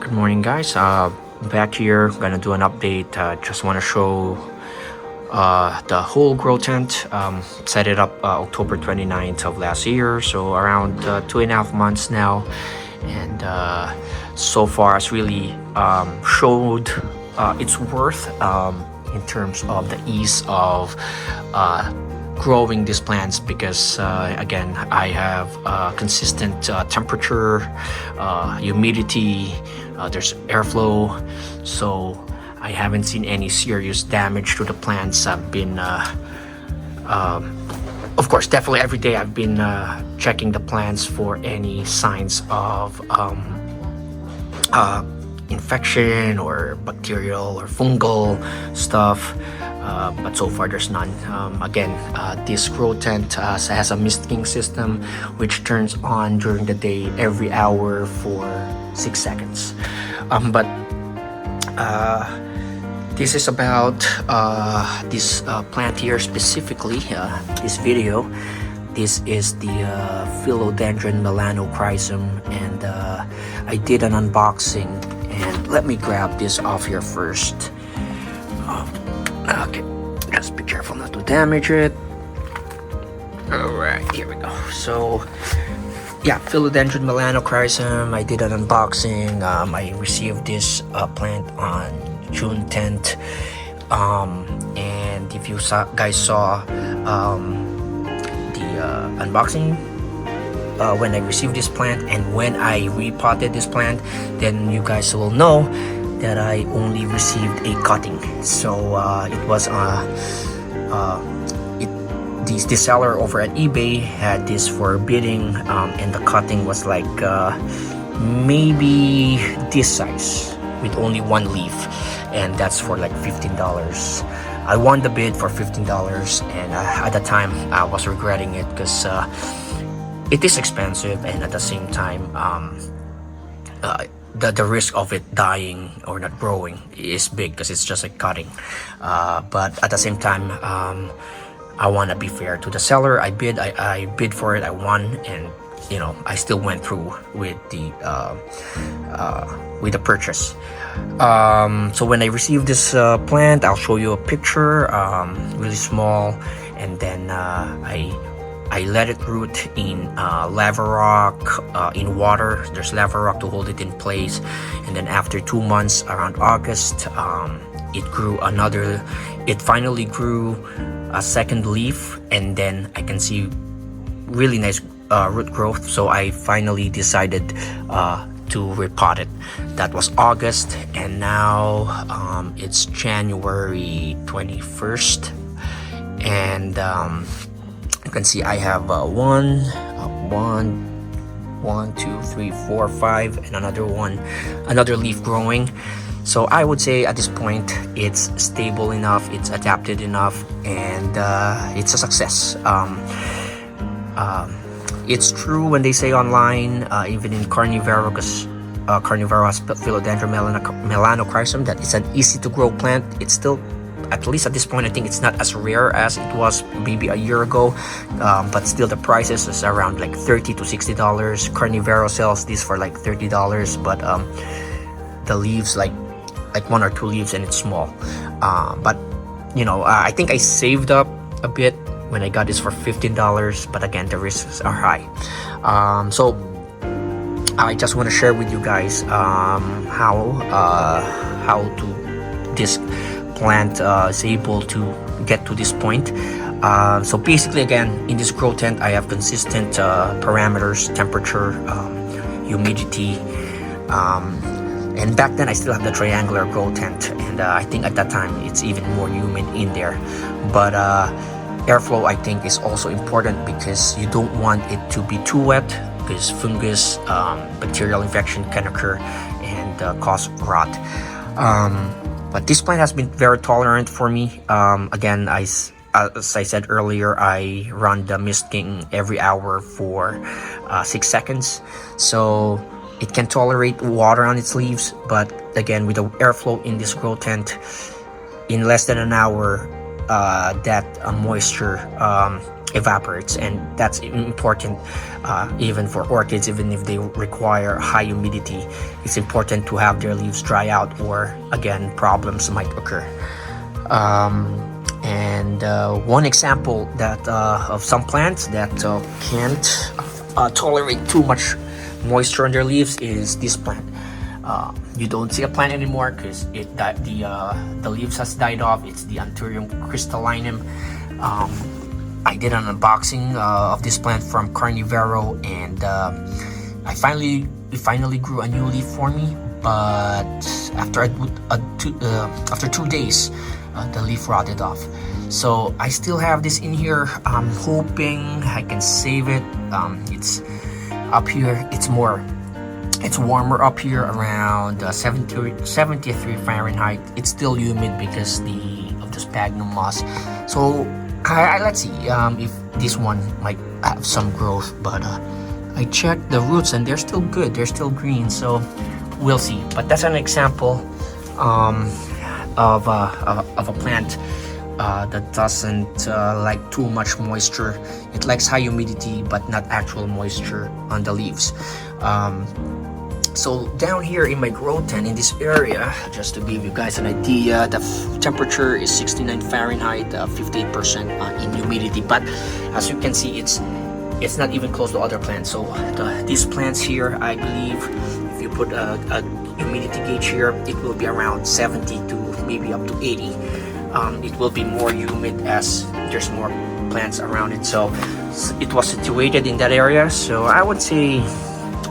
Good morning, guys. Back here, gonna do an update. Just want to show the whole grow tent. Set it up October 29th of last year, so around 2.5 months now. And so far, it's really showed its worth in terms of the ease of growing these plants, because again, I have consistent temperature, humidity, there's airflow, so I haven't seen any serious damage to the plants. I've been of course, definitely every day I've been checking the plants for any signs of infection or bacterial or fungal stuff, but so far there's none. Again, this grow tent has a misting system which turns on during the day every hour for 6 seconds. But this is about this plant here specifically, this video. This is the Philodendron Melanochrysum, and I did an unboxing, and let me grab this off here first. Okay, just be careful not to damage it. Alright, here we go. So yeah, Philodendron Melanochrysum, I did an unboxing. I received this plant on June 10th, and if you guys saw the unboxing when I received this plant and when I repotted this plant, then you guys will know that I only received a cutting. So it was the seller over at eBay had this for bidding, and the cutting was like maybe this size with only one leaf, and that's for like $15. I won the bid for $15, and at the time I was regretting it because it is expensive, and at the same time the risk of it dying or not growing is big because it's just a cutting. But at the same time, I want to be fair to the seller. I bid for it, I won, and you know, I still went through with the purchase. So when I received this plant, I'll show you a picture, really small, and then I let it root in lava rock, in water. There's lava rock to hold it in place, and then after 2 months, around August, it finally grew a second leaf, and then I can see really nice root growth. So I finally decided to repot it. That was August, and now it's January 21st, and you can see I have 1, 2, 3, 4, 5, and another leaf growing. So I would say at this point it's stable enough, it's adapted enough, and it's a success. It's true when they say online, even in carnivorous Philodendron Melanochrysum, that it's an easy to grow plant. It's still, at least at this point, I think it's not as rare as it was maybe a year ago, but still the prices is around like $30 to $60. Carnivoro sells this for like $30, but the leaves like 1 or 2 leaves, and it's small. But you know, I think I saved up a bit when I got this for $15, but again, the risks are high. So I just want to share with you guys how this plant is able to get to this point. So basically, again, in this grow tent, I have consistent parameters: temperature, humidity, and back then I still have the triangular grow tent, and I think at that time it's even more humid in there. But airflow, I think, is also important because you don't want it to be too wet, because fungus, bacterial infection can occur and cause rot. But this plant has been very tolerant for me. Again, as I said earlier, I run the misting every hour for 6 seconds, so it can tolerate water on its leaves. But again, with the airflow in this grow tent, in less than an hour, that moisture evaporates, and that's important even for orchids. Even if they require high humidity, it's important to have their leaves dry out, or again, problems might occur. And one example that of some plants that can't tolerate too much moisture on their leaves is this plant. You don't see a plant anymore because the leaves has died off. It's the Anthurium crystallinum. I did an unboxing of this plant from Carnivero, and it finally grew a new leaf for me. But after 2 days, the leaf rotted off. So I still have this in here. I'm hoping I can save it. It's up here. It's warmer up here, around 73 Fahrenheit. It's still humid because of the sphagnum moss. So let's see if this one might have some growth. But I checked the roots and they're still good. They're still green. So we'll see. But that's an example of a plant that doesn't like too much moisture. It likes high humidity but not actual moisture on the leaves. So down here in my grow tent in this area, just to give you guys an idea, the temperature is 69 Fahrenheit, 58% in humidity. But as you can see, it's not even close to other plants. So these plants here, I believe, if you put a humidity gauge here, it will be around 70 to maybe up to 80. It will be more humid as there's more plants around it. So it was situated in that area. So I would say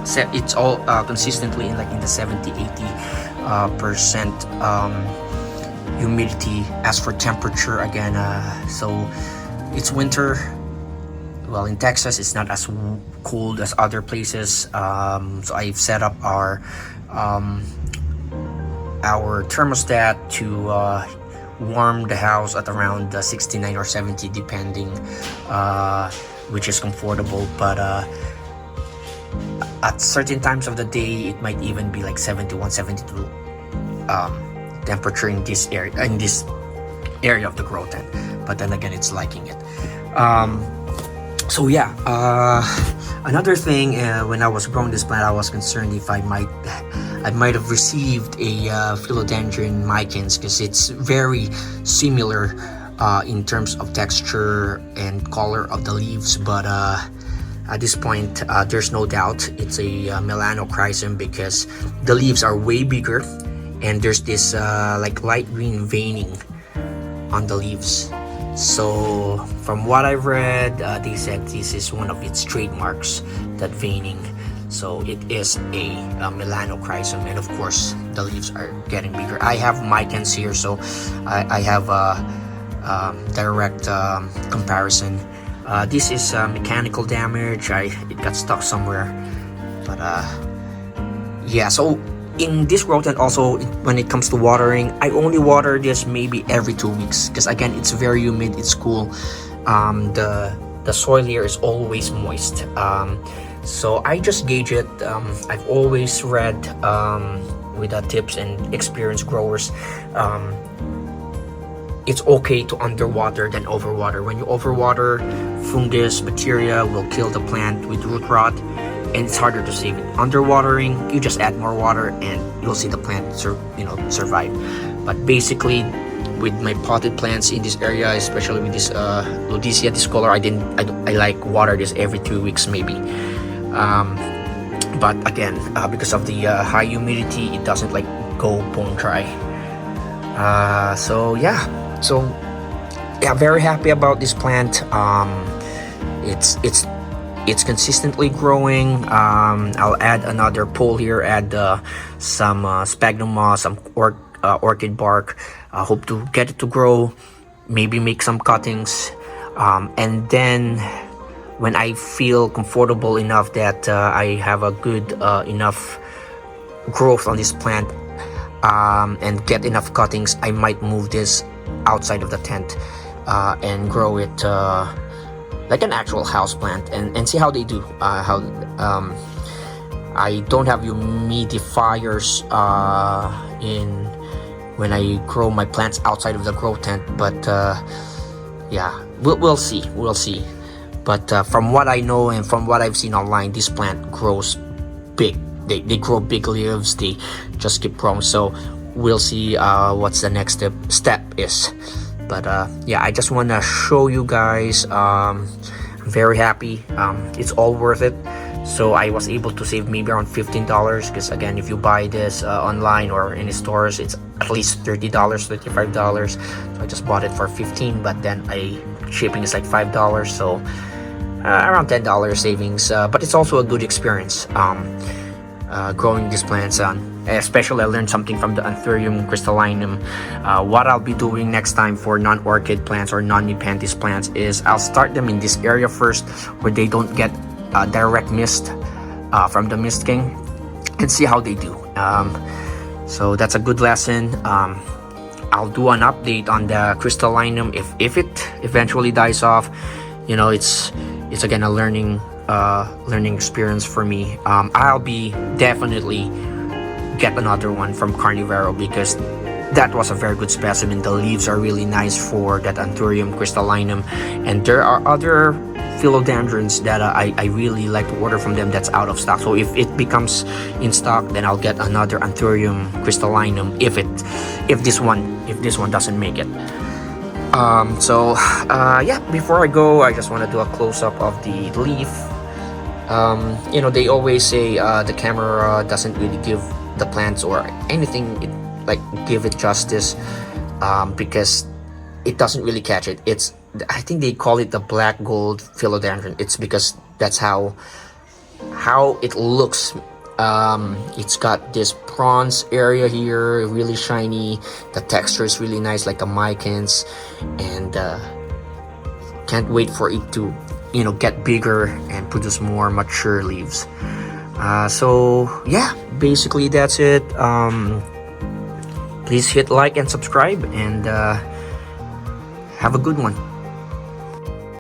it's all consistently in the 70-80% humidity. As for temperature, again, so it's winter. Well, in Texas, it's not as cold as other places. So I've set up our thermostat to warm the house at around 69 or 70, depending, which is comfortable. But at certain times of the day, it might even be like 71, 72 temperature in this area of the grow tent. But then again, it's liking it. So yeah, another thing, when I was growing this plant, I was concerned if I might have received a Philodendron micans, because it's very similar in terms of texture and color of the leaves. But at this point, there's no doubt it's a Melanochrysum, because the leaves are way bigger and there's this like light green veining on the leaves. So from what I've read, they said this is one of its trademarks, that veining. So it is a Melanochrysum, and of course the leaves are getting bigger. I have micans here, so I have a direct comparison. This is mechanical damage. It got stuck somewhere, but yeah. So in this grow tent also, when it comes to watering, I only water this maybe every 2 weeks, because again, it's very humid, it's cool. The soil here is always moist. So I just gauge it. I've always read with the tips and experienced growers, it's okay to underwater than overwater. When you overwater, fungus, bacteria will kill the plant with root rot, and it's harder to save it. Underwatering, you just add more water and you'll see the plant survive. But basically, with my potted plants in this area, especially with this Ludisia discolor, I like water this every 2 weeks maybe. But again, because of the high humidity, it doesn't like go bone dry. So yeah, very happy about this plant. It's consistently growing. I'll add another pole here, add some sphagnum moss, some orchid bark. I hope to get it to grow, maybe make some cuttings, and then when I feel comfortable enough that I have a good enough growth on this plant, and get enough cuttings, I might move this outside of the tent and grow it like an actual house plant, and see how they do. I don't have humidifiers in when I grow my plants outside of the grow tent, but yeah, we'll see. But from what I know and from what I've seen online, this plant grows big. They grow big leaves. They just keep growing. So we'll see what's the next step is. But yeah, I just want to show you guys. I'm very happy. It's all worth it. So I was able to save maybe around $15, because again, if you buy this online or in the stores, it's at least $30, $35. So I just bought it for 15, but then shipping is like $5, so around $10 savings. But it's also a good experience growing these plants. Especially I learned something from the Anthurium crystallinum. What I'll be doing next time for non-orchid plants or non-nepenthes plants is I'll start them in this area first, where they don't get direct mist from the mist king, and see how they do. So that's a good lesson. I'll do an update on the crystallinum if it eventually dies off. You know, it's again a learning experience for me. I'll be definitely get another one from Carnivero, because that was a very good specimen. The leaves are really nice for that Anthurium crystallinum, and there are other philodendrons that I really like to order from them that's out of stock. So if it becomes in stock, then I'll get another Anthurium crystallinum if this one doesn't make it. Yeah, before I go, I just want to do a close-up of the leaf. You know, they always say the camera doesn't really give the plants or anything give it justice, because it doesn't really catch it. I think they call it the black gold philodendron. It's because that's how it looks. It's got this bronze area here, really shiny. The texture is really nice, like a micans, and can't wait for it to get bigger and produce more mature leaves. So yeah, basically that's it. Please hit like and subscribe, and have a good one.